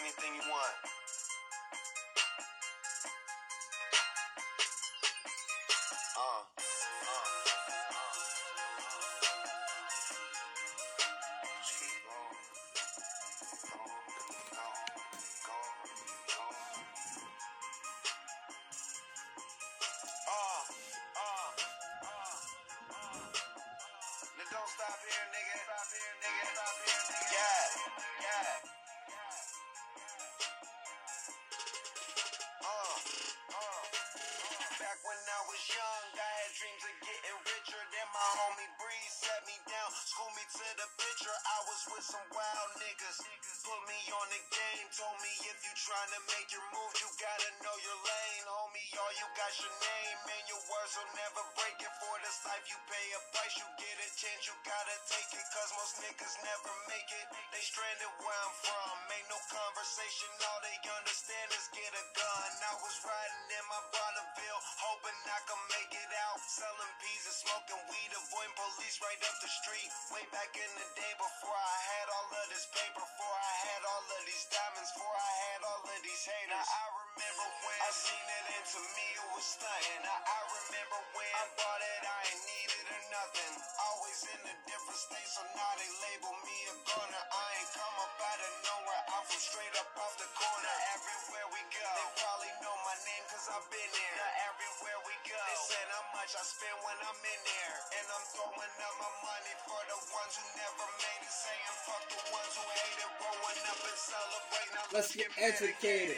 anything you want. Don't stop here, nigga. Stop here, nigga. Stop here, nigga. Yeah. Back when I was young, I had dreams of getting richer. Then my homie Breeze set me down, schooled me to the picture. I was with some wild niggas, put me on the game. Told me if you trying to make your move, you gotta know your lane. Homie, all you got your name, and your words will never break it. For this life you pay a price, you get a chance, you gotta take it. Cause most niggas never make it, they stranded where I'm from. Ain't no conversation, all they understand is get a gun. I was riding in my Bonneville, hoping I could make it out. Selling peas and smoking weed, avoiding police right up the street. Way back in the day before I had all of this paper, before I had all of these diamonds, before I had all of these haters. Now I remember when I seen it, and to me it was stunting. Now I remember when I thought that I ain't needed or nothing. Always in a different state, so now they label me a goner. I ain't come up out of nowhere, I'm from straight up off the corner. Everywhere we go, they probably know my name cause I've been there. Now everywhere we go, they said how much I spend when I'm in there. And I'm throwing up my money for the ones who never made it. Saying fuck the ones who hate it. Rolling up and celebrate. Now let's get educated.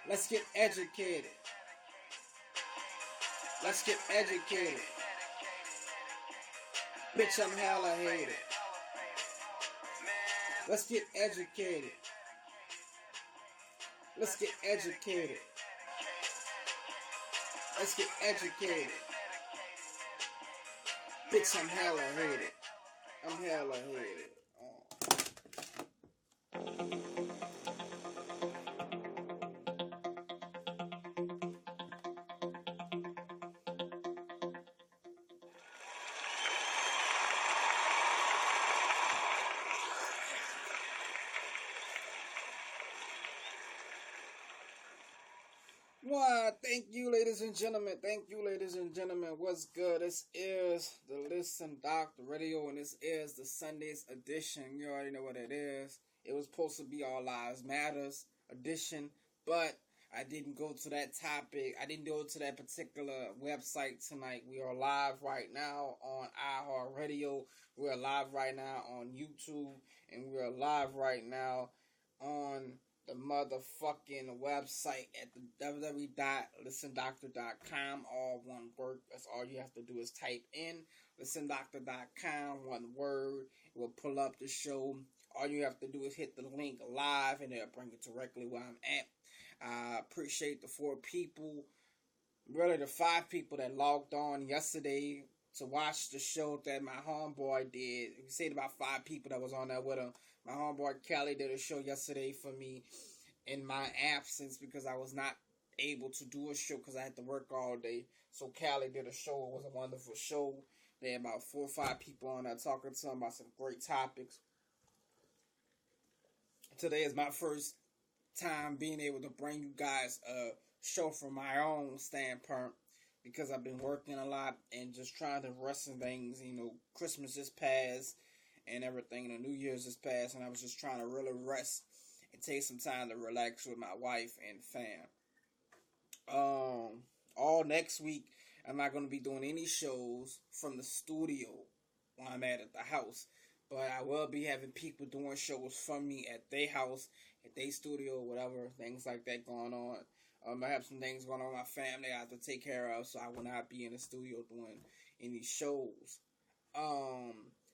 Let's get educated. Let's get educated. Bitch, I'm hella hated. Let's get educated. Let's get educated. Let's get educated. Bitch, I'm hella hated. I'm hella hated. Well, thank you, ladies and gentlemen. Thank you, ladies and gentlemen. What's good? This is the Listen Doctor Radio, and this is the Sundays edition. You already know what it is. It was supposed to be All Lives Matters edition, but I didn't go to that topic. I didn't go to that particular website tonight. We are live right now on iHeartRadio. We are live right now on YouTube, and we are live right now on the motherfucking website at the www.listendoctor.com, all one word. That's all you have to do is type in listendoctor.com, one word. It will pull up the show. All you have to do is hit the link live, and it'll bring it directly where I'm at. I appreciate the 4 people, really the 5 people that logged on yesterday to watch the show that my homeboy did. We said about 5 people that was on there with him. My homeboy Kelly did a show yesterday for me in my absence because I was not able to do a show because I had to work all day. So Kelly did a show. It was a wonderful show. There had about 4 or 5 people on there talking to him about some great topics. Today is my first time being able to bring you guys a show from my own standpoint because I've been working a lot and just trying to rest and things. You know, Christmas is past and everything, the New Year's is past, and I was just trying to really rest and take some time to relax with my wife and fam. All next week, I'm not going to be doing any shows from the studio while I'm at the house, but I will be having people doing shows from me at their house, at their studio, whatever, things like that going on. I have some things going on with my family I have to take care of, so I will not be in the studio doing any shows.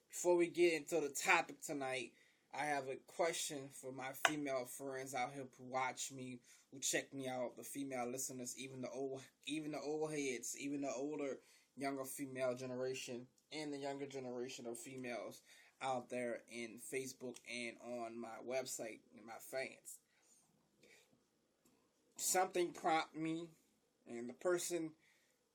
Before we get into the topic tonight, I have a question for my female friends out here who watch me, who check me out, the female listeners, even the old heads, even the older, younger female generation, and the younger generation of females out there in Facebook and on my website and my fans. Something prompted me, and the person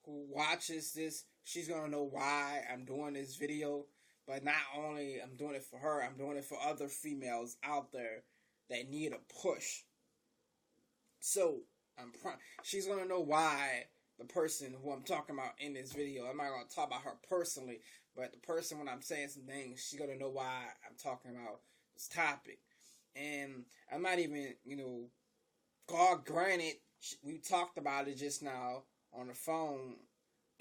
who watches this, she's gonna know why I'm doing this video. But not only I'm doing it for her, I'm doing it for other females out there that need a push. So she's gonna know why the person who I'm talking about in this video. I'm not gonna talk about her personally, but the person when I'm saying some things, she's gonna know why I'm talking about this topic. And I'm not even, God granted, we talked about it just now on the phone,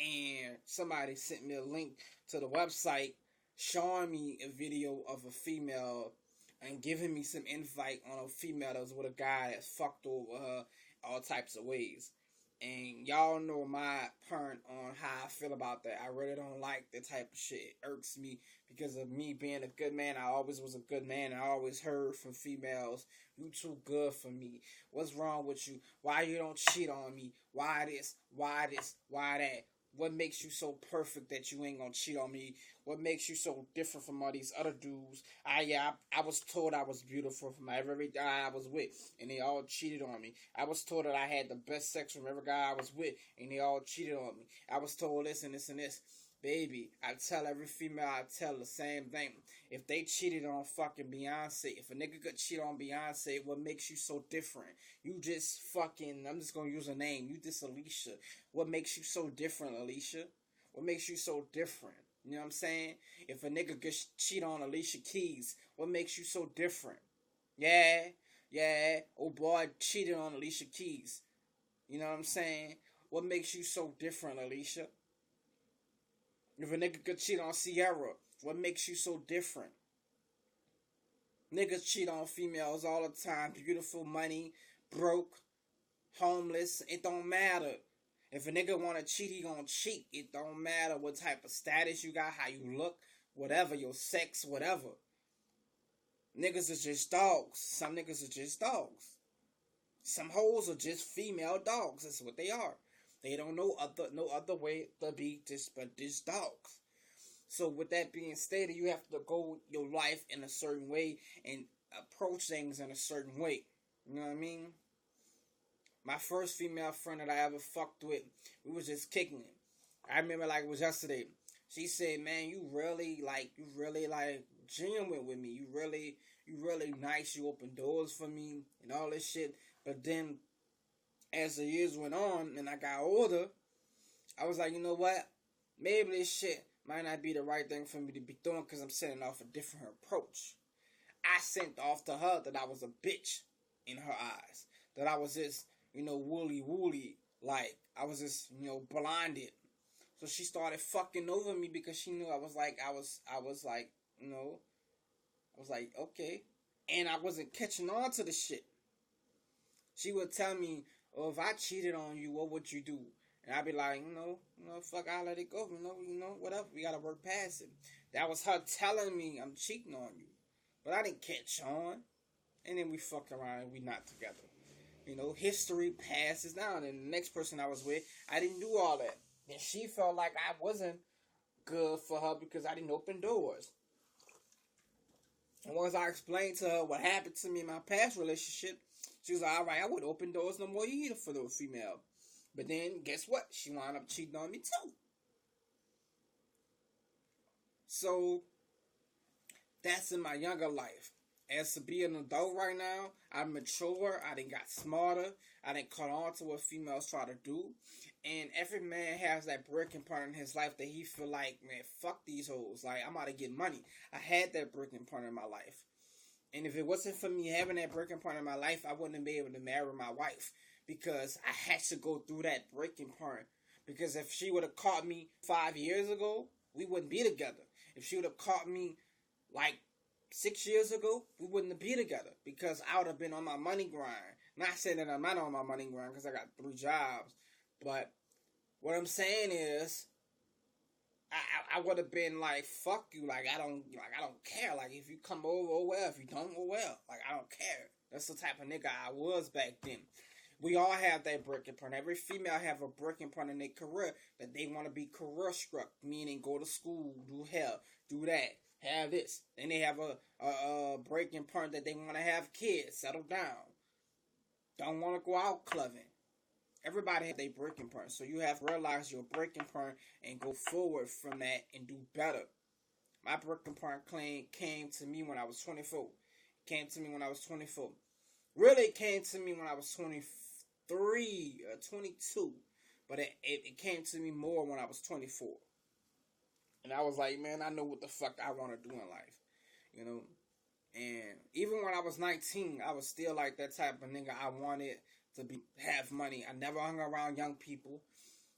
and somebody sent me a link to the website showing me a video of a female and giving me some insight on a female that was with a guy that's fucked over her all types of ways. And y'all know my point on how I feel about that. I really don't like that type of shit. It irks me because of me being a good man. I always was a good man. I always heard from females, you too good for me. What's wrong with you? Why you don't cheat on me? Why this? Why this? Why that? What makes you so perfect that you ain't gonna cheat on me? What makes you so different from all these other dudes? I was told I was beautiful from every guy I was with, and they all cheated on me. I was told that I had the best sex from every guy I was with, and they all cheated on me. I was told this and this and this. Baby, I tell every female, I tell the same thing. If they cheated on fucking Beyonce, if a nigga could cheat on Beyonce, what makes you so different? You just fucking, I'm just gonna use a name. You just Alicia. What makes you so different, Alicia? What makes you so different? You know what I'm saying? If a nigga could cheat on Alicia Keys, what makes you so different? Yeah, oh boy cheated on Alicia Keys. You know what I'm saying? What makes you so different, Alicia? If a nigga could cheat on Sierra, what makes you so different? Niggas cheat on females all the time. Beautiful, money, broke, homeless. It don't matter. If a nigga wanna cheat, he gonna cheat. It don't matter what type of status you got, how you look, whatever, your sex, whatever. Niggas is just dogs. Some niggas are just dogs. Some hoes are just female dogs. That's what they are. They don't know no other way to be but just dogs. So with that being stated, you have to go your life in a certain way and approach things in a certain way. You know what I mean? My first female friend that I ever fucked with, we was just kicking it. I remember like it was yesterday. She said, "Man, you really genuine with me. You really nice. You open doors for me and all this shit." But then as the years went on and I got older, I was like, you know what? Maybe this shit might not be the right thing for me to be doing because I'm setting off a different approach. I sent off to her that I was a bitch in her eyes. That I was just, woolly, like I was just, blinded. So she started fucking over me because she knew I was like, okay. And I wasn't catching on to the shit. She would tell me, "Oh, if I cheated on you, what would you do?" And I'd be like, fuck, I'll let it go. Whatever. We gotta work past it. That was her telling me I'm cheating on you, but I didn't catch on. And then we fuck around and we not together. History passes down. And the next person I was with, I didn't do all that. And she felt like I wasn't good for her because I didn't open doors. And once I explained to her what happened to me in my past relationship, she was like, all right, I wouldn't open doors no more either for the female. But then, guess what? She wound up cheating on me too. So, that's in my younger life. As to be an adult right now, I'm mature, I done got smarter, I done caught on to what females try to do. And every man has that breaking point in his life that he feel like, man, fuck these hoes. Like, I'm about to get money. I had that breaking point in my life. And if it wasn't for me having that breaking point in my life, I wouldn't be able to marry my wife. Because I had to go through that breaking point. Because if she would have caught me 5 years ago, we wouldn't be together. If she would have caught me like 6 years ago, we wouldn't be together. Because I would have been on my money grind. Not saying that I'm not on my money grind because I got 3 jobs. But what I'm saying is, I would have been like, fuck you, like I don't care. Like if you come over, oh well. If you don't, oh well. Like I don't care. That's the type of nigga I was back then. We all have that breaking point. Every female have a breaking point in their career that they want to be career struck, meaning go to school, do hair, do that, have this. Then they have a breaking point that they want to have kids, settle down, don't want to go out clubbing. Everybody has their breaking point, so you have to realize your breaking point and go forward from that and do better. My breaking point came to me when I was 24. Came to me when I was 24. Really, it came to me when I was 23 or 22. But it came to me more when I was 24. And I was like, man, I know what the fuck I want to do in life. You know? And even when I was 19, I was still like that type of nigga. I wanted to have money. I never hung around young people.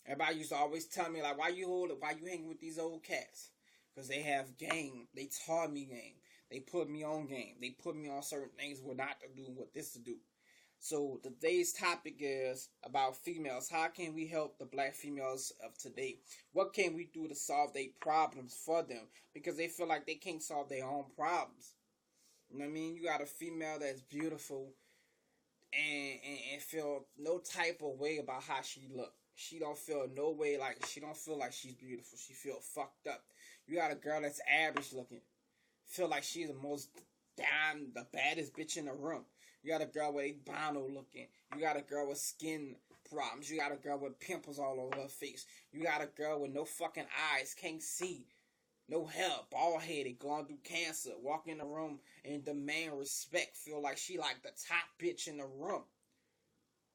Everybody used to always tell me, like, why you hanging with these old cats? Because they have game. They taught me game. They put me on game. They put me on certain things, what not to do, what this to do. So today's topic is about females. How can we help the black females of today? What can we do to solve their problems for them? Because they feel like they can't solve their own problems. You know what I mean? You got a female that's beautiful and feel no type of way about how she look. She don't feel no way like she don't feel like she's beautiful. She feel fucked up. You got a girl that's average looking. Feel like she's the most the baddest bitch in the room. You got a girl with albino looking. You got a girl with skin problems. You got a girl with pimples all over her face. You got a girl with no fucking eyes, can't see. No hair, bald headed, going through cancer, walk in the room and demand respect, feel like she like the top bitch in the room.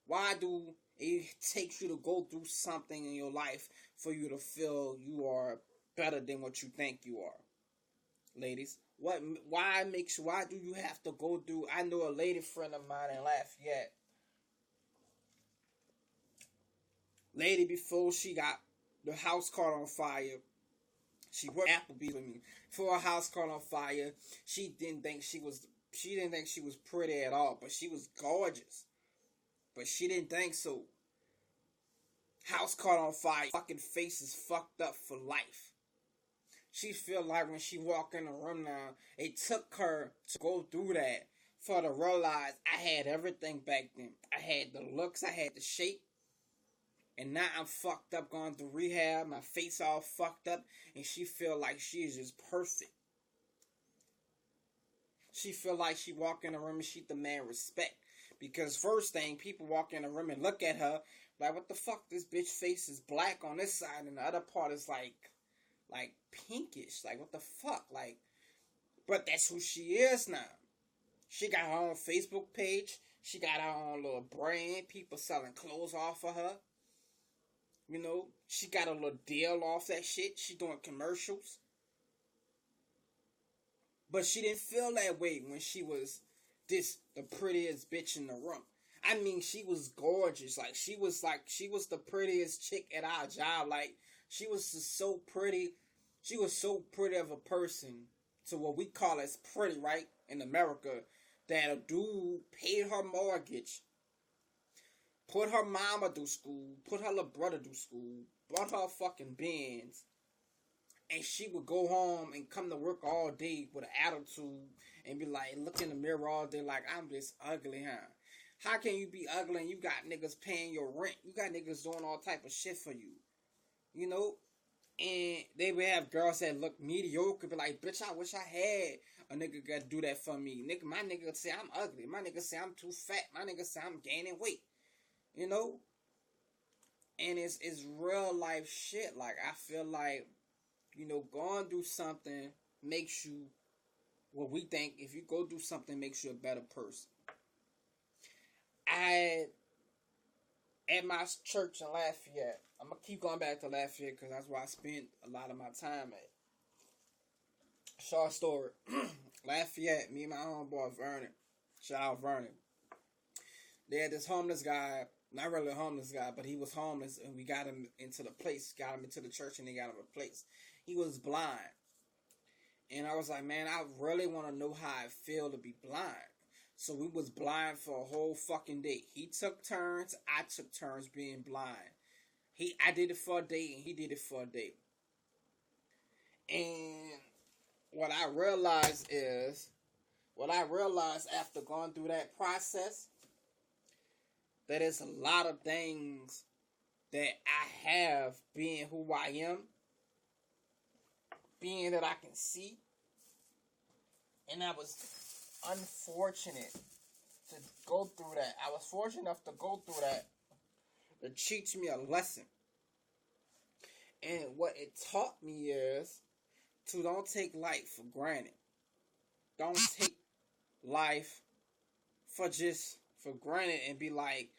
Why do it take you to go through something in your life for you to feel you are better than what you think you are? Ladies, why do you have to go through? I know a lady friend of mine in Lafayette. Lady, before she got the house caught on fire, she worked at Applebee's with me. Before her house caught on fire, she didn't think she was pretty at all, but she was gorgeous. But she didn't think so. House caught on fire, fucking face is fucked up for life. She feel like when she walk in the room now, it took her to go through that for her to realize I had everything back then. I had the looks, I had the shape. And now I'm fucked up going through rehab, my face all fucked up, and she feel like she is just perfect. She feel like she walk in the room and she demand respect. Because first thing, people walk in the room and look at her, like, what the fuck, this bitch face is black on this side, and the other part is like pinkish, like, what the fuck, like, but that's who she is now. She got her own Facebook page, she got her own little brand, people selling clothes off of her. You know, she got a little deal off that shit. She doing commercials. But she didn't feel that way when she was the prettiest bitch in the room. I mean, she was gorgeous. She was the prettiest chick at our job. Like, she was just so pretty. She was so pretty of a person to what we call as pretty, right? In America, that a dude paid her mortgage, put her mama through school, put her little brother through school, bought her fucking Benz, and she would go home and come to work all day with an attitude and be like, look in the mirror all day like, I'm just ugly, huh? How can you be ugly and you got niggas paying your rent? You got niggas doing all type of shit for you. You know? And they would have girls that look mediocre, be like, bitch, I wish I had a nigga got to do that for me. My nigga say I'm ugly. My nigga say I'm too fat. My nigga say I'm gaining weight. You know? And it's real life shit. Like, I feel like, you know, going through something makes you, what we think, if you go through something, makes you a better person. At my church in Lafayette, I'm going to keep going back to Lafayette because that's where I spent a lot of my time at. Short story. Lafayette, me and my homeboy Vernon, shout out Vernon. They had this homeless guy, not really a homeless guy, but he was homeless, and we got him into the place, got him into the church, and they got him a place. He was blind. And I was like, man, I really want to know how I feel to be blind. So we was blind for a whole fucking day. He took turns, I took turns being blind. I did it for a day, and he did it for a day. And what I realized after going through that process, that there's a lot of things that I have being who I am, being that I can see, and I was unfortunate to go through that. I was fortunate enough to go through that to teach me a lesson. And what it taught me is to don't take life for granted. Don't take life for granted and be like,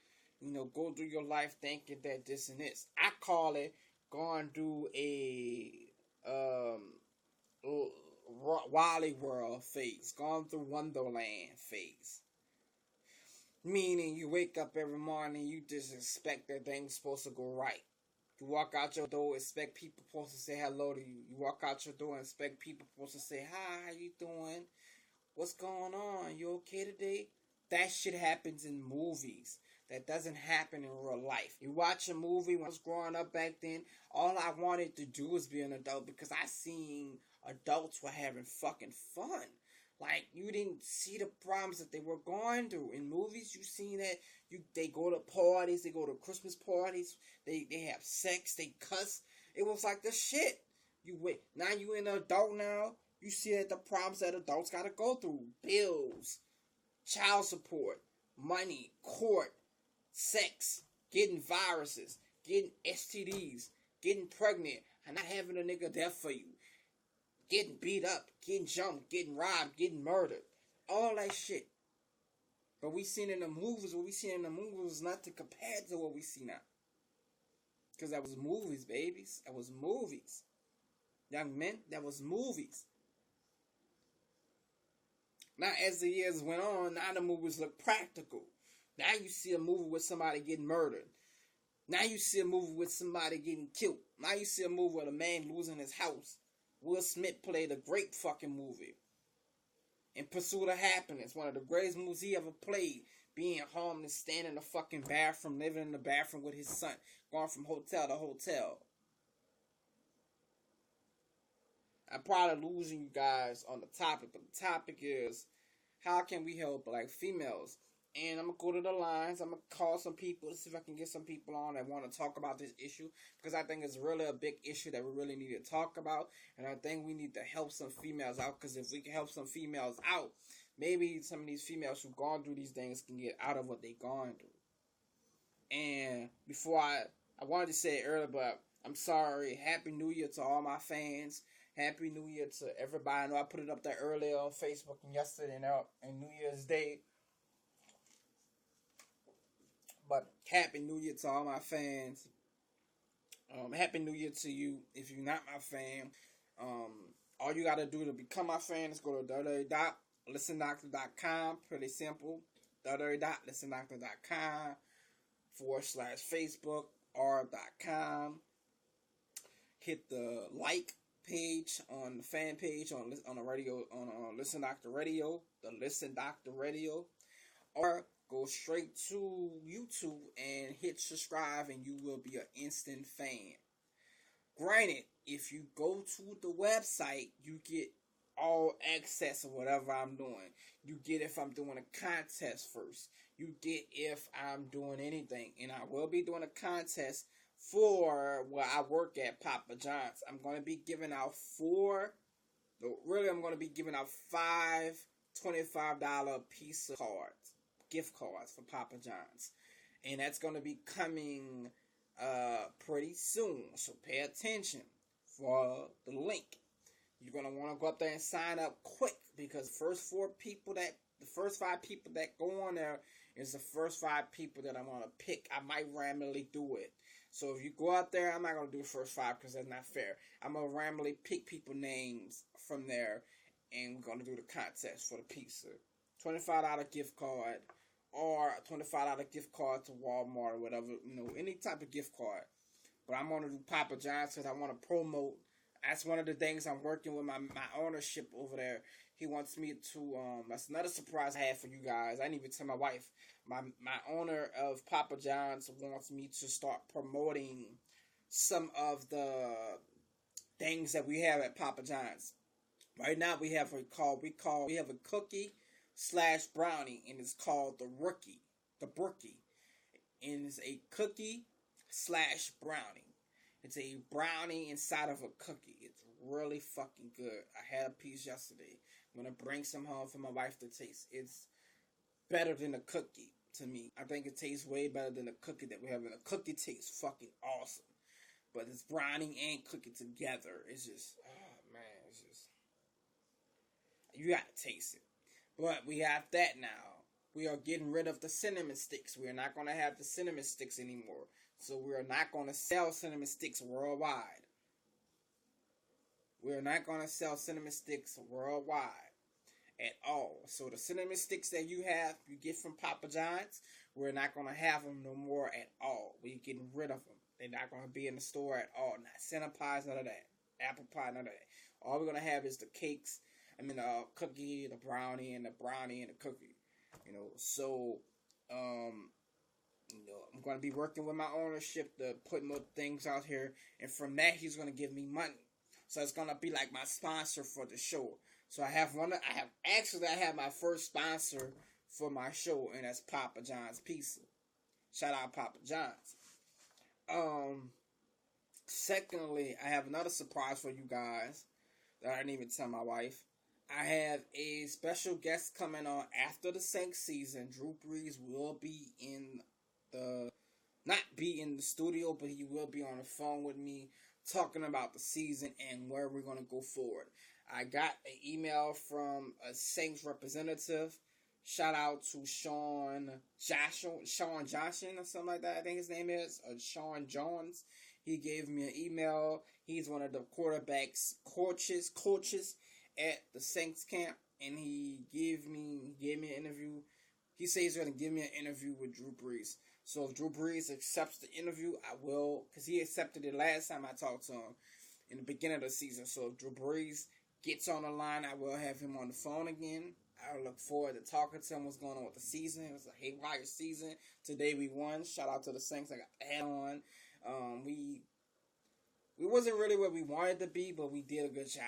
go through your life thinking that this and this. I call it going through a Wally World phase, going through Wonderland phase. Meaning you wake up every morning, you just expect that things supposed to go right. You walk out your door, expect people supposed to say hello to you. You walk out your door and expect people supposed to say, hi, how you doing? What's going on? You okay today? That shit happens in movies. That doesn't happen in real life. You watch a movie when I was growing up back then, all I wanted to do was be an adult because I seen adults were having fucking fun. Like, you didn't see the problems that they were going through. In movies, you seen that they go to parties, they go to Christmas parties, they have sex, they cuss. It was like the shit. Now you an adult now, you see that the problems that adults gotta go through. Bills, child support, money, court, sex, getting viruses, getting STDs, getting pregnant, and not having a nigga there for you. Getting beat up, getting jumped, getting robbed, getting murdered. All that shit. But what we seen in the movies was nothing compared to what we see now. Because that was movies, babies. That was movies. Young men, that was movies. Now, as the years went on, now the movies look practical. Now you see a movie with somebody getting murdered. Now you see a movie with somebody getting killed. Now you see a movie with a man losing his house. Will Smith played a great fucking movie. In Pursuit of Happiness, one of the greatest movies he ever played. Being homeless, standing in the fucking bathroom, living in the bathroom with his son. Going from hotel to hotel. I'm probably losing you guys on the topic, but the topic is, how can we help black females? And I'm going to go to the lines. I'm going to call some people to see if I can get some people on that want to talk about this issue. Because I think it's really a big issue that we really need to talk about. And I think we need to help some females out. Because if we can help some females out, maybe some of these females who've gone through these things can get out of what they've gone through. And before I wanted to say it earlier, but I'm sorry. Happy New Year to all my fans. Happy New Year to everybody. I know I put it up there earlier on Facebook and yesterday and New Year's Day. But Happy New Year to all my fans. Happy New Year to you. If you're not my fan, all you gotta do to become my fan is go to www.listendoctor.com. Pretty simple. www.listendoctor.com/Facebook r.com. Hit the like page on the fan page on the radio on Listen Doctor Radio, the Listen Doctor Radio, or go straight to YouTube and hit subscribe and you will be an instant fan. Granted, if you go to the website, you get all access of whatever I'm doing. You get if I'm doing a contest first. You get if I'm doing anything. And I will be doing a contest for where I work at Papa John's. I'm going to be giving out I'm going to be giving out 5 $25 piece of cards. Gift cards for Papa John's, and that's going to be coming pretty soon, so pay attention for the link. You're going to want to go up there and sign up quick, because the first 5 people that go on there is the first 5 people that I want to pick. I might randomly do it, so if you go out there, I'm not going to do the first 5 because that's not fair. I'm going to randomly pick people names from there, and we're going to do the contest for the pizza. $25 gift card, or a $25 gift card to Walmart or whatever, any type of gift card. But I'm going to do Papa John's because I want to promote. That's one of the things I'm working with my ownership over there. He wants me to, that's another surprise I have for you guys. I didn't even tell my wife. My owner of Papa John's wants me to start promoting some of the things that we have at Papa John's. Right now we have a cookie / brownie, and it's called the Brookie, and it's a cookie / brownie. It's a brownie inside of a cookie. It's really fucking good. I had a piece yesterday. I'm gonna bring some home for my wife to taste. It's better than a cookie to me. I think it tastes way better than the cookie that we have, and the cookie tastes fucking awesome. But it's brownie and cookie together. It's just, oh man, it's You gotta taste it. But we have that now. We are getting rid of the cinnamon sticks. We are not gonna have the cinnamon sticks anymore. So we are not gonna sell cinnamon sticks worldwide. We are not gonna sell cinnamon sticks worldwide at all. So the cinnamon sticks that you get from Papa John's, we're not gonna have them no more at all. We're getting rid of them. They're not gonna be in the store at all. Not cinnamon pies, none of that. Apple pie, none of that. All we're gonna have is the cakes. The cookie, the brownie, and the cookie. So I'm gonna be working with my ownership to put more things out here, and from that he's gonna give me money. So it's gonna be like my sponsor for the show. So I have my first sponsor for my show, and that's Papa John's Pizza. Shout out Papa John's. Secondly, I have another surprise for you guys that I didn't even tell my wife. I have a special guest coming on after the Saints season. Drew Brees will be not be in the studio, but he will be on the phone with me talking about the season and where we're going to go forward. I got an email from a Saints representative. Shout out to Sean Johnson or something like that, I think his name is, or Sean Jones. He gave me an email. He's one of the quarterbacks coaches at the Saints camp, and he gave me an interview. He says he's going to give me an interview with Drew Brees. So if Drew Brees accepts the interview, I will, because he accepted it last time I talked to him in the beginning of the season. So if Drew Brees gets on the line, I will have him on the phone again. I look forward to talking to him what's going on with the season. It was a haywire season. Today we won. Shout out to the Saints. I got the hat on. We wasn't really where we wanted to be, but we did a good job.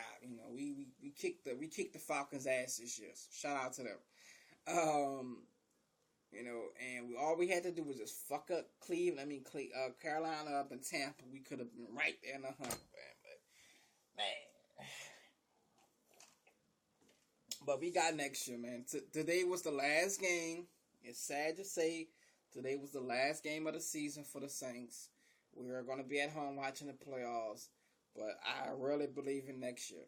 We kicked the Falcons' ass this year. So shout out to them. And all we had to do was just fuck up Carolina up in Tampa. We could have been right there in the hunt, But we got next year, man. Today was the last game. It's sad to say, today was the last game of the season for the Saints. We are going to be at home watching the playoffs, but I really believe in next year.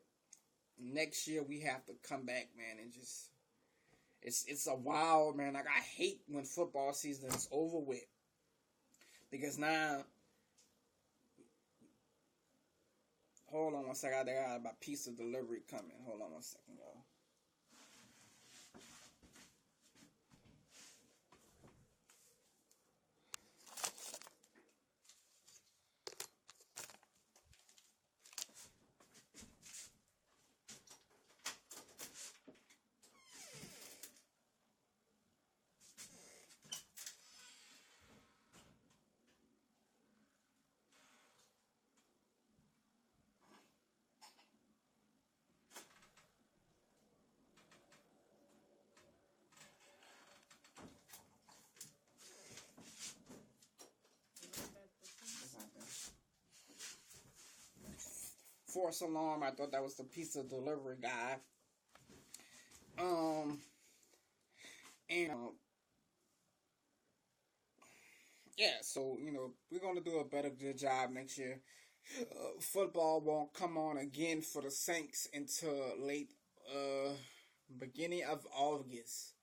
Next year we have to come back, man, and just it's a wild, man. Like, I hate when football season is over with, because now, hold on one second. I got my pizza delivery coming. Hold on one second, y'all. False alarm. I thought that was the pizza delivery guy. So we're gonna do a good job next year. Football won't come on again for the Saints until late beginning of August.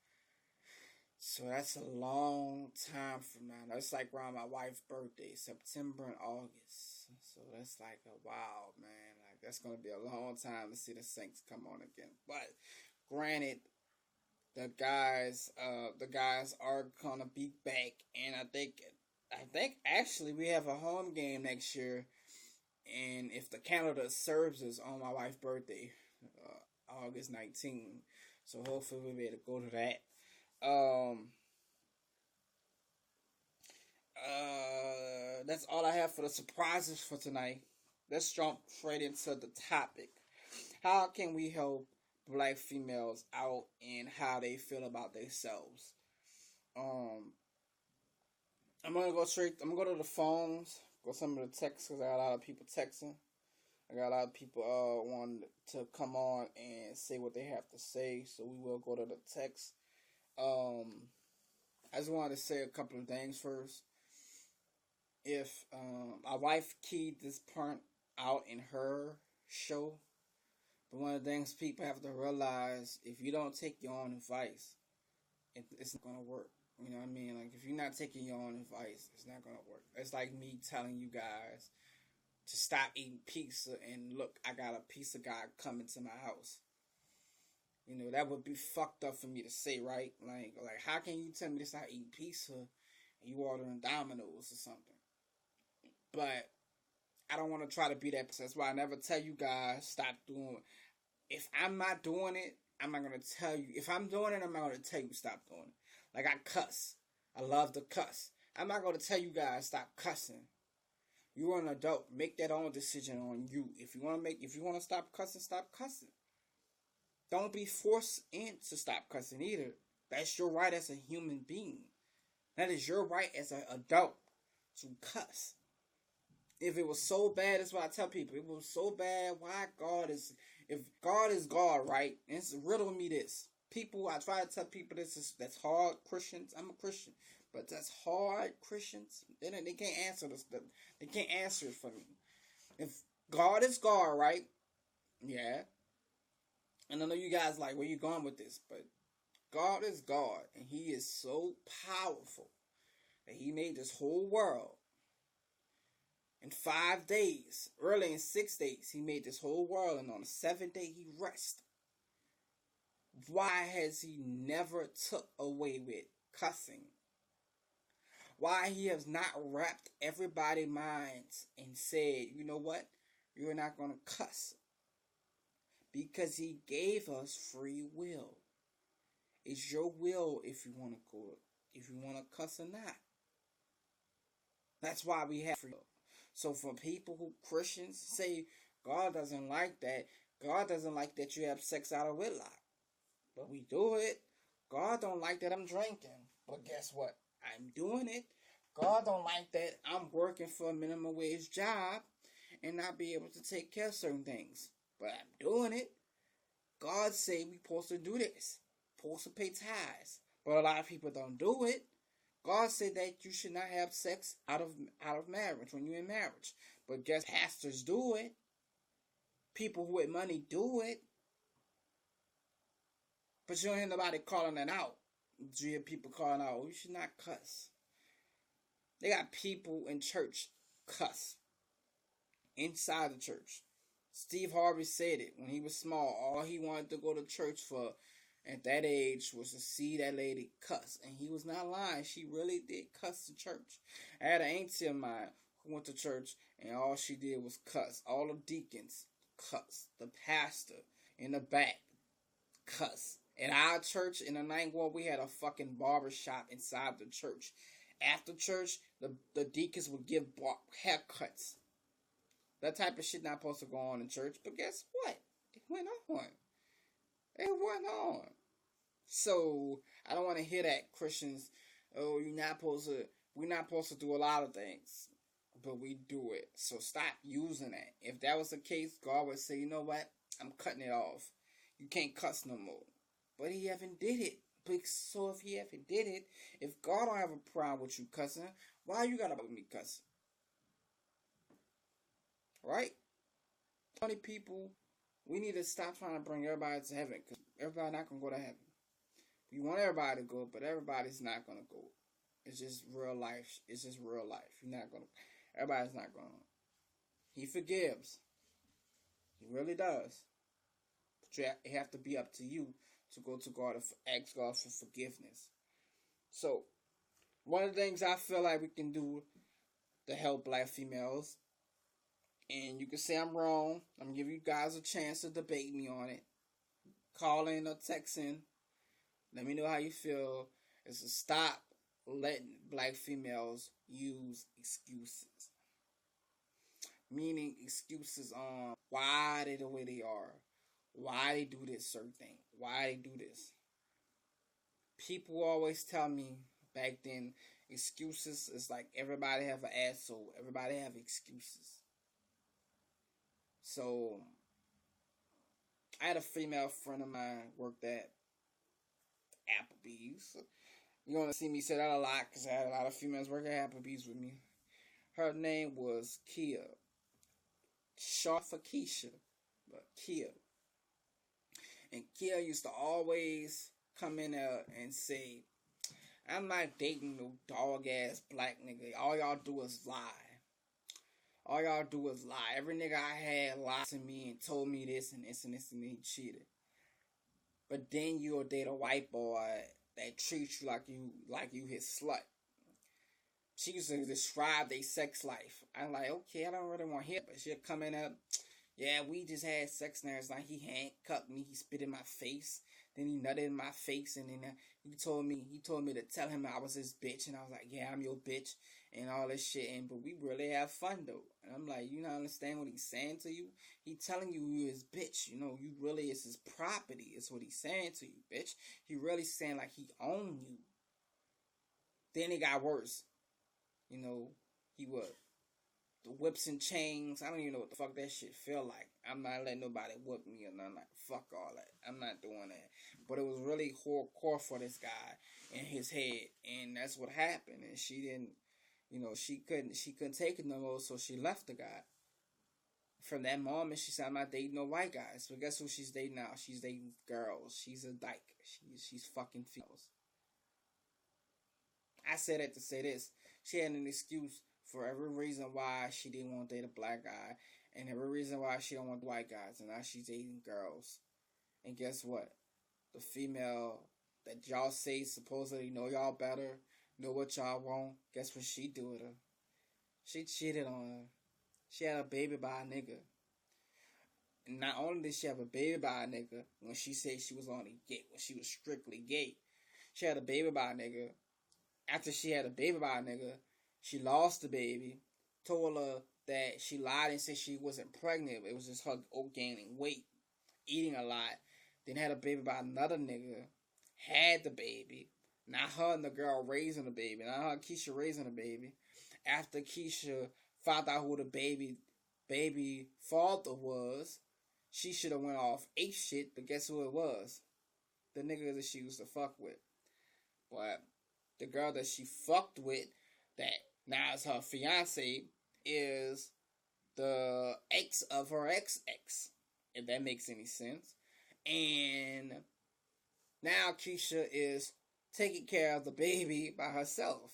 So that's a long time from now. That's like around my wife's birthday, September and August. So that's like a wow, man. Like, that's gonna be a long time to see the Saints come on again. But granted, the guys are gonna be back, and I think actually we have a home game next year, and if the calendar serves us, on my wife's birthday, August 19th. So hopefully we'll be able to go to that. That's all I have for the surprises for tonight. Let's jump straight into the topic. How can we help black females out and how they feel about themselves? I'm gonna go to the phones, go some of the texts, because I got a lot of people texting. I got a lot of people wanting to come on and say what they have to say, so we will go to the text. I just wanted to say a couple of things first. If my wife keyed this part out in her show, But one of the things people have to realize, if you don't take your own advice, it's not gonna work. You know what I mean? Like, if you're not taking your own advice, it's not gonna work. It's like me telling you guys to stop eating pizza, and look, I got a pizza guy coming to my house. You know, that would be fucked up for me to say, right? Like how can you tell me to stop eating pizza and you ordering Domino's or something? But I don't want to try to be that person. That's why I never tell you guys stop doing it. If I'm not doing it, I'm not going to tell you. If I'm doing it, I'm not going to tell you stop doing it. Like, I cuss. I love to cuss. I'm not going to tell you guys stop cussing. You're an adult. Make that own decision on you. If you want to stop cussing, stop cussing. Don't be forced in to stop cussing either. That's your right as a human being. That is your right as an adult to cuss. If it was so bad, that's what I tell people. If it was so bad, if God is God, right? And it's riddle me this. People, I try to tell people that's hard Christians. I'm a Christian. But that's hard Christians. They can't answer this. They can't answer it for me. If God is God, right? Yeah. And I know you guys like, where you going with this? But God is God. And He is so powerful that He made this whole world. In 5 days, early in 6 days, He made this whole world, and on the 7th day, He rested. Why has He never took away with cussing? Why He has not wrapped everybody's minds and said, you know what? You're not going to cuss. Because He gave us free will. It's your will if you want to go, if you want to cuss or not. That's why we have free will. So for people who Christians say God doesn't like that, God doesn't like that you have sex out of wedlock. But we do it. God don't like that I'm drinking. But guess what? I'm doing it. God don't like that I'm working for a minimum wage job and not be able to take care of certain things. But I'm doing it. God say we supposed to do this. Supposed to pay tithes. But a lot of people don't do it. God said that you should not have sex out of marriage when you're in marriage. But guess pastors do it. People who with money do it. But you don't hear nobody calling it out. You hear people calling out, you should not cuss. They got people in church cuss. Inside the church. Steve Harvey said it when he was small. All he wanted to go to church for at that age was to see that lady cuss. And he was not lying. She really did cuss in church. I had an auntie of mine who went to church and all she did was cuss. All the deacons cuss. The pastor in the back cuss. In our church in the 9th Ward, we had a fucking barber shop inside the church. After church, the deacons would give haircuts. That type of shit not supposed to go on in church. But guess what? It went on. It went on. So, I don't want to hear that, Christians. Oh, we're not supposed to do a lot of things. But we do it. So stop using that. If that was the case, God would say, you know what? I'm cutting it off. You can't cuss no more. But He haven't did it. So if He haven't did it, if God don't have a problem with you cussing, why you gotta with me cussing? Right? 20 people, we need to stop trying to bring everybody to heaven, because everybody not going to go to heaven. You want everybody to go, but everybody's not going to go. It's just real life. It's just real life. You're not going to, everybody's not going to. He forgives. He really does. But it have to be up to you to go to God and ask God for forgiveness. So, one of the things I feel like we can do to help black females, and you can say I'm wrong. I'm going to give you guys a chance to debate me on it. Call in or text in. Let me know how you feel. Is to stop letting black females use excuses. Meaning excuses on why they the way they are. Why they do this certain thing. Why they do this. People always tell me back then, excuses is like everybody have an asshole. Everybody have excuses. So, I had a female friend of mine worked at Applebee's. You're going to see me say that a lot because I had a lot of females work at Applebee's with me. Her name was Kia. Short for Keisha, but Kia. And Kia used to always come in there and say, I'm not dating no dog ass black nigga. All y'all do is lie. All y'all do is lie. Every nigga I had lied to me and told me this and this and this and he cheated. But then you'll date a white boy that treats you like you his slut. She used to describe their sex life. I'm like, okay, I don't really want to hear it, but she'll come in up. Yeah, we just had sex last night. He handcuffed me. He spit in my face. Then he nutted in my face, and then he told me to tell him I was his bitch, and I was like, yeah, I'm your bitch, and all this shit. And but we really have fun though. And I'm like, you not understand what he's saying to you? He telling you his bitch. You know, you really is his property. Is what he's saying to you, bitch. He really saying like he own you. Then it got worse. You know, he would. The whips and chains. I don't even know what the fuck that shit feel like. I'm not letting nobody whip me or nothing. Like, fuck all that. I'm not doing that. But it was really hardcore for this guy in his head. And that's what happened. And she didn't, you know, she couldn't take it no more. So she left the guy. From that moment, she said, I'm not dating no white guys. But guess who she's dating now? She's dating girls. She's a dyke. She's fucking females. I said that to say this. She had an excuse for every reason why she didn't want to date a black guy, and every reason why she don't want white guys, and now she's dating girls. And guess what? The female that y'all say supposedly know y'all better, know what y'all want, guess what she do with her? She cheated on her. She had a baby by a nigga. And not only did she have a baby by a nigga, when she said she was only gay, when she was strictly gay, she had a baby by a nigga. After she had a baby by a nigga, she lost the baby, told her that she lied and said she wasn't pregnant. It was just her gaining weight, eating a lot. Then had a baby by another nigga, had the baby. Now her and the girl raising the baby. Now her and Keisha raising the baby. After Keisha found out who the baby father was, she should have went off ape shit, but guess who it was? The nigga that she used to fuck with. But the girl that she fucked with, that now is her fiance, is the ex of her ex, if that makes any sense. And now Keisha is taking care of the baby by herself.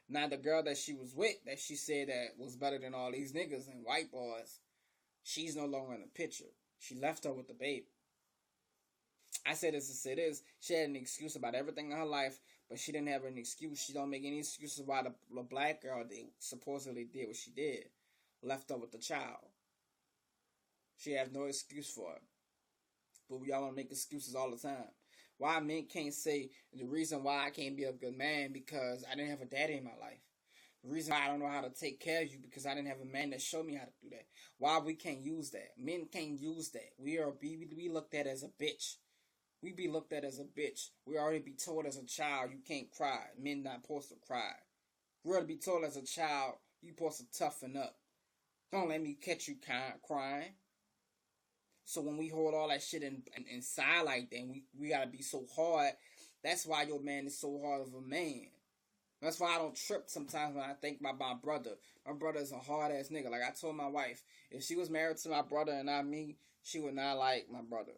Now the girl that she was with, that she said that was better than all these niggas and white boys, she's no longer in the picture. She left her with the baby. I said this to say this. She had an excuse about everything in her life, but she didn't have an excuse. She don't make any excuses why the black girl supposedly did what she did. Left her with the child. She has no excuse for it. But we all want to make excuses all the time. Why men can't say the reason why I can't be a good man because I didn't have a daddy in my life. The reason why I don't know how to take care of you because I didn't have a man that showed me how to do that. Why we can't use that. Men can't use that. We looked at as a bitch. We be looked at as a bitch. We already be told as a child you can't cry. Men not supposed to cry. We already be told as a child you supposed to toughen up. Don't let me catch you crying. So when we hold all that shit inside like that, we gotta be so hard. That's why your man is so hard of a man. That's why I don't trip sometimes when I think about my brother. My brother is a hard ass nigga. Like I told my wife, if she was married to my brother and not me, she would not like my brother.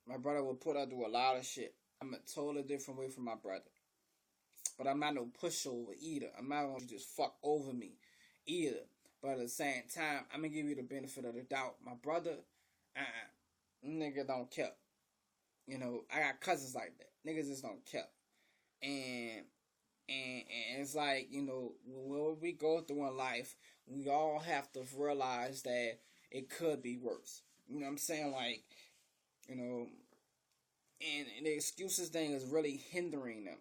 My brother would put her through a lot of shit. I'm a totally different way from my brother. But I'm not no pushover either. I'm not gonna just fuck over me either. But at the same time, I'm gonna give you the benefit of the doubt. My brother, nigga don't care. You know, I got cousins like that. Niggas just don't care. And it's like, you know, when we go through in life, we all have to realize that it could be worse. You know what I'm saying? Like, you know, and the excuses thing is really hindering them.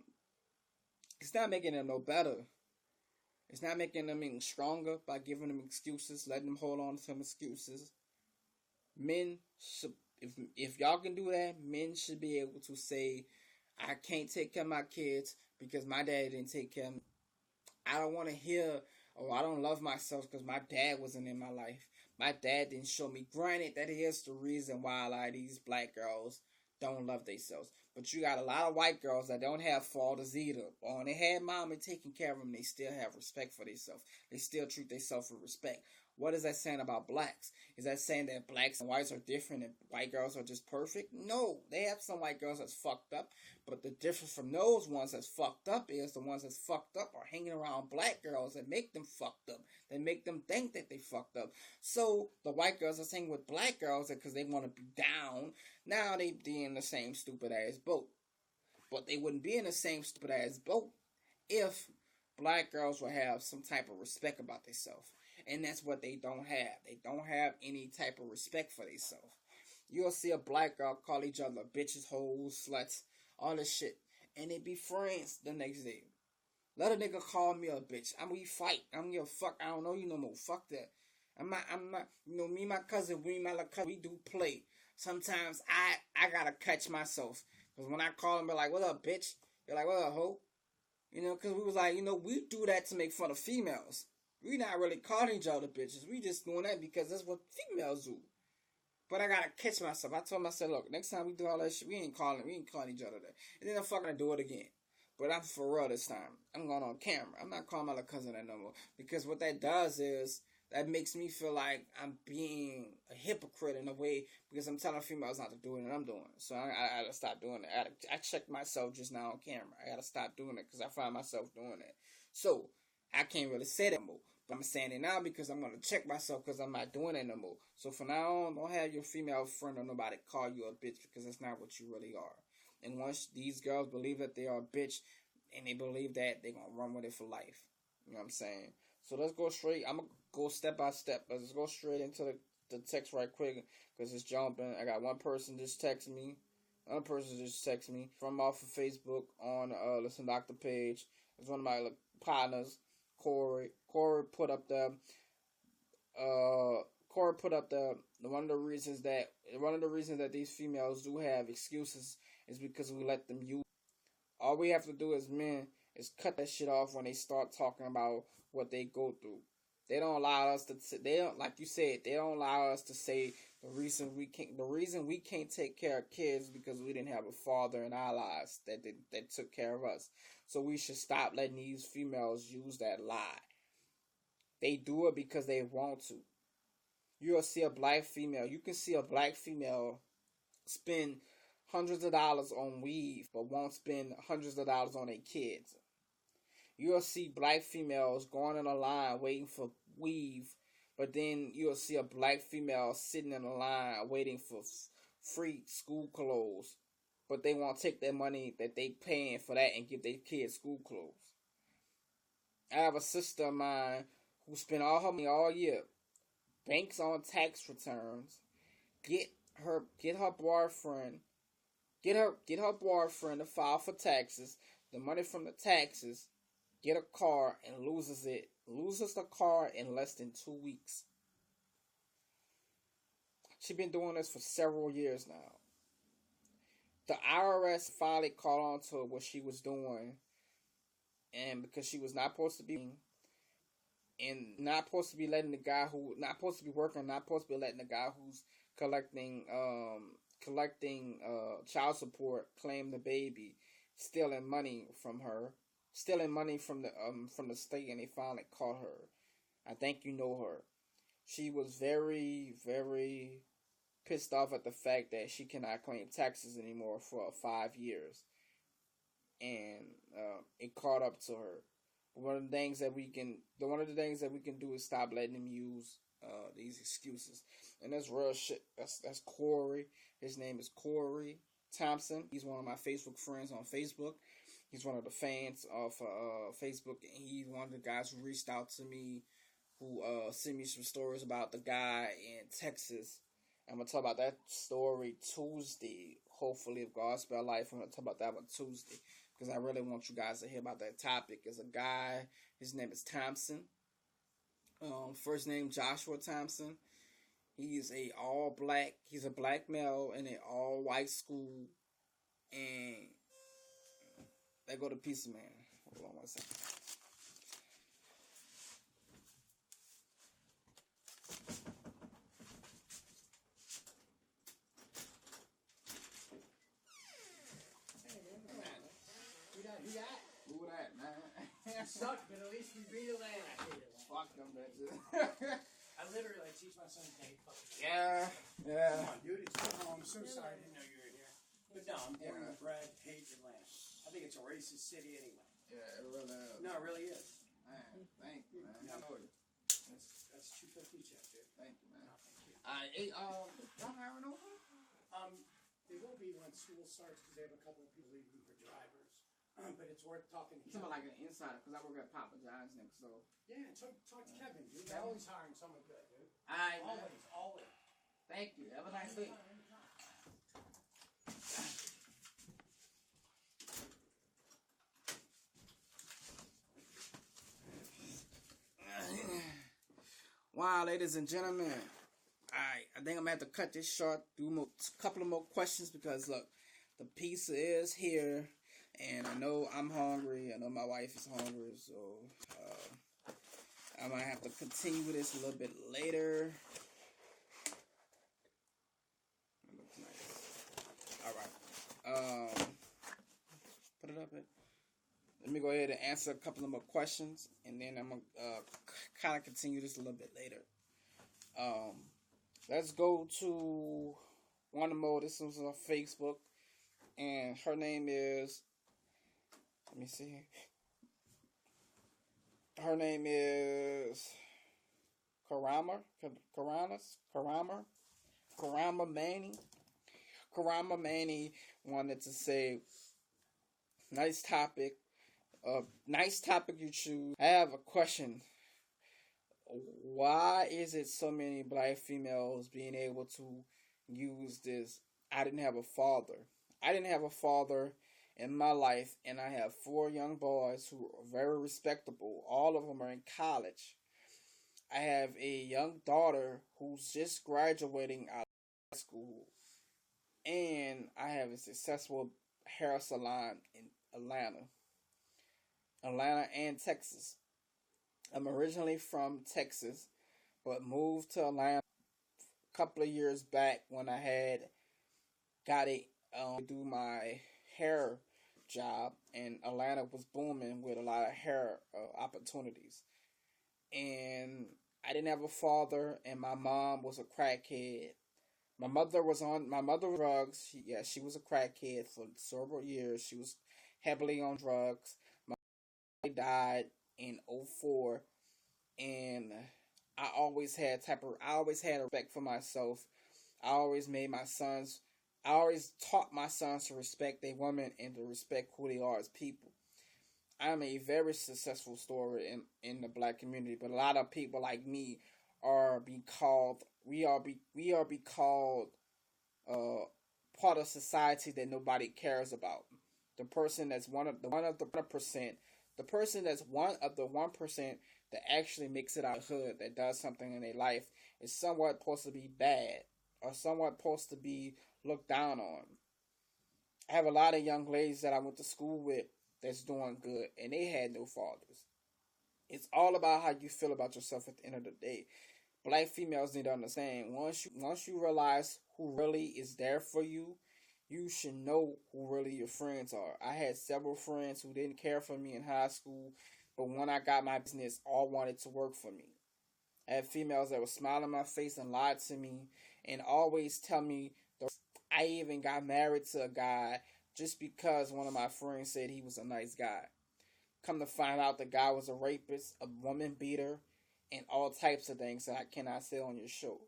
It's not making them no better. It's not making them any stronger by giving them excuses, letting them hold on to some excuses. Men should, if y'all can do that, men should be able to say, I can't take care of my kids because my dad didn't take care of me. I don't want to hear, oh, I don't love myself because my dad wasn't in my life. My dad didn't show me. Granted, that is the reason why a lot of these black girls don't love themselves. But you got a lot of white girls that don't have fathers either. Or when they had mommy taking care of them, they still have respect for themselves. They still treat themselves with respect. What is that saying about blacks? Is that saying that blacks and whites are different and white girls are just perfect? No, they have some white girls that's fucked up, but the difference from those ones that's fucked up is the ones that's fucked up are hanging around black girls that make them fucked up. They make them think that they fucked up. So the white girls are saying with black girls because they want to be down. Now they be in the same stupid ass boat. But they wouldn't be in the same stupid ass boat if black girls would have some type of respect about themselves. And that's what they don't have. They don't have any type of respect for themselves. You'll see a black girl call each other bitches, hoes, sluts, all this shit. And they be friends the next day. Let a nigga call me a bitch. We fight. I don't give a fuck. I don't know you no more. Fuck that. I'm not, me and my cousin, we do play. Sometimes I gotta catch myself. Because when I call them, they're like, what up, bitch? They're like, what up, hoe? Because we was like, we do that to make fun of females. We not really calling each other bitches. We just doing that because that's what females do. But I gotta catch myself. I told myself, look, next time we do all that shit, we ain't calling each other that. And then I'm fucking do it again. But I'm for real this time. I'm going on camera. I'm not calling my little cousin that no more. Because what that does is, that makes me feel like I'm being a hypocrite in a way because I'm telling females not to do it and I'm doing it. So I gotta stop doing it. I checked myself just now on camera. I gotta stop doing it because I find myself doing it. So I can't really say that more. But I'm saying it now because I'm gonna check myself because I'm not doing it no more. So from now on, don't have your female friend or nobody call you a bitch because that's not what you really are. And once these girls believe that they are a bitch and they believe that, they're gonna run with it for life. You know what I'm saying? So let's go straight. I'm going to go step by step. Let's go straight into the text right quick because it's jumping. I got one person just text me. Another person just text me from off of Facebook on Listen Doctor page. It's one of my partners, Corey. Corey put up the one of the reasons that these females do have excuses is because we let them use. All we have to do as men is cut that shit off when they start talking about what they go through. They don't allow us to. They don't, like you said. They don't allow us to say the reason we can't take care of kids because we didn't have a father in our lives that took care of us. So we should stop letting these females use that lie. They do it because they want to. You'll see a black female. You can see a black female spend hundreds of dollars on weave, but won't spend hundreds of dollars on their kids. You'll see black females going in a line waiting for weave, but then you'll see a black female sitting in a line waiting for free school clothes, but they won't take their money that they paying for that and give their kids school clothes. I have a sister of mine who spent all her money all year, banks on tax returns, get her boyfriend to file for taxes, the money from the taxes, get a car and loses the car in less than 2 weeks. She's been doing this for several years now. The IRS finally caught on to what she was doing, and because she was not supposed to be, and not supposed to be letting the guy who not supposed to be working, not supposed to be letting the guy who's collecting child support claim the baby, stealing money from her. Stealing money from the state, and they finally caught her. I think you know her. She was very, very pissed off at the fact that she cannot claim taxes anymore for 5 years, and it caught up to her. One of the things that we can do is stop letting them use these excuses, and that's real shit. That's Corey. His name is Corey Thompson. He's one of my Facebook friends on Facebook. He's one of the fans of Facebook, and he's one of the guys who reached out to me, who sent me some stories about the guy in Texas. I'm going to talk about that story Tuesday, hopefully, if God spare life. I'm going to talk about that one Tuesday, because I really want you guys to hear about that topic. There's a guy, his name is Thompson. First name Joshua Thompson. He's a black male in an all-white school, and they go to Pizza Man. Hold on one second. You got it? Who that, man? You suck, but at least we beat it last. Fuck them bitches. I us on a date. Yeah. Come on, dude. It's been home. I'm so sorry. I didn't know you were here. But no, I'm born and bred. Hate Atlanta. I think it's a racist city anyway. Yeah, it really is. No, it really is. Man, thank you, man. I know you. That's 250 check, dude. Thank you, man. No, thank you. Y'all hiring over? They will be when school starts because they have a couple of people leaving for drivers. But it's worth talking to Something Kevin. like an insider, because I work at Papa John's next door. Yeah, talk to Kevin, dude. They're always hiring someone good, dude. Alright, Always. thank you. Have a nice day. Wow, ladies and gentlemen. Alright, I think I'm gonna have to cut this short, do a couple of more questions because look, the pizza is here, and I know I'm hungry. I know my wife is hungry, so I might have to continue this a little bit later. It looks nice. Alright. Put it up here. Let me go ahead and answer a couple of more questions, and then I'm going to kind of continue this a little bit later. Let's go to one more. This was on Facebook, and her name is, let me see. Her name is Karama Manny. Karama Manny wanted to say, nice topic. Nice topic you choose. I have a question. Why is it so many black females being able to use this? I didn't have a father. I didn't have a father in my life, and I have 4 young boys who are very respectable. All of them are in college. I have a young daughter who's just graduating out of high school, and I have a successful hair salon in Atlanta and Texas. I'm originally from Texas, but moved to Atlanta a couple of years back when I had got to do my hair job, and Atlanta was booming with a lot of hair opportunities. And I didn't have a father, and my mom was a crackhead. My mother was drugs. She was a crackhead for several years. She was heavily on drugs. My died in 2004, and I always had respect for myself. I always taught my sons to respect their women and to respect who they are as people. I'm a very successful story in the black community, but a lot of people like me are called part of society that nobody cares about. The person that's one of the 1%. The person that's one of the 1% that actually makes it out of the hood, that does something in their life, is somewhat supposed to be bad or somewhat supposed to be looked down on. I have a lot of young ladies that I went to school with that's doing good, and they had no fathers. It's all about how you feel about yourself at the end of the day. Black females need to understand, once you realize who really is there for you, you should know who really your friends are. I had several friends who didn't care for me in high school, but when I got my business, all wanted to work for me. I had females that would smile in my face and lie to me and always tell me. I even got married to a guy just because one of my friends said he was a nice guy. Come to find out, the guy was a rapist, a woman beater, and all types of things that I cannot say on your show.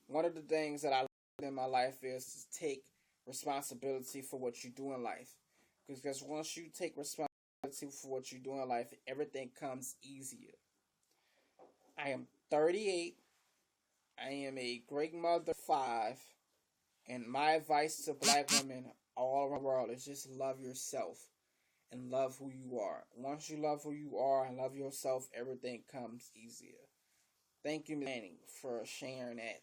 One of the things that I learned in my life is to take responsibility for what you do in life. Because once you take responsibility for what you do in life, everything comes easier. I am 38. I am a great mother of 5. And my advice to black women all around the world is just love yourself and love who you are. Once you love who you are and love yourself, everything comes easier. Thank you, Manny, for sharing that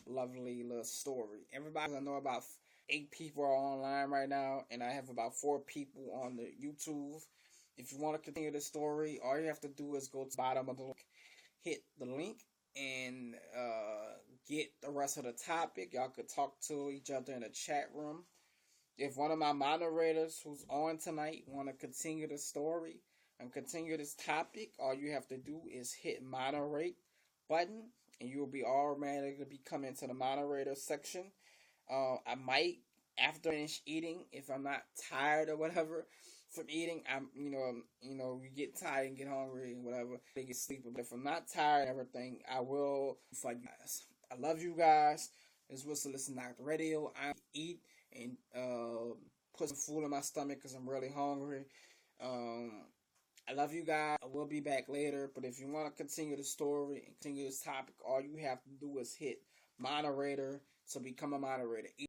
lovely little story. Everybody, I know about 8 people are online right now, and I have about 4 people on the YouTube. If you want to continue the story, all you have to do is go to the bottom of the link, hit the link, and get the rest of the topic. Y'all could talk to each other in the chat room. If one of my moderators who's on tonight want to continue the story, and continue this topic, all you have to do is hit moderate button, and you will be automatically be coming to the moderator section. I might, after I finish eating, if I'm not tired or whatever from eating, you get tired and get hungry and whatever, they get sleepy. But if I'm not tired and everything, I will for you guys. I love you guys. This was to listen to Dr. Radio. I eat and put some food in my stomach because I'm really hungry. I love you guys. I will be back later. But if you want to continue the story and continue this topic, all you have to do is hit moderator to become a moderator.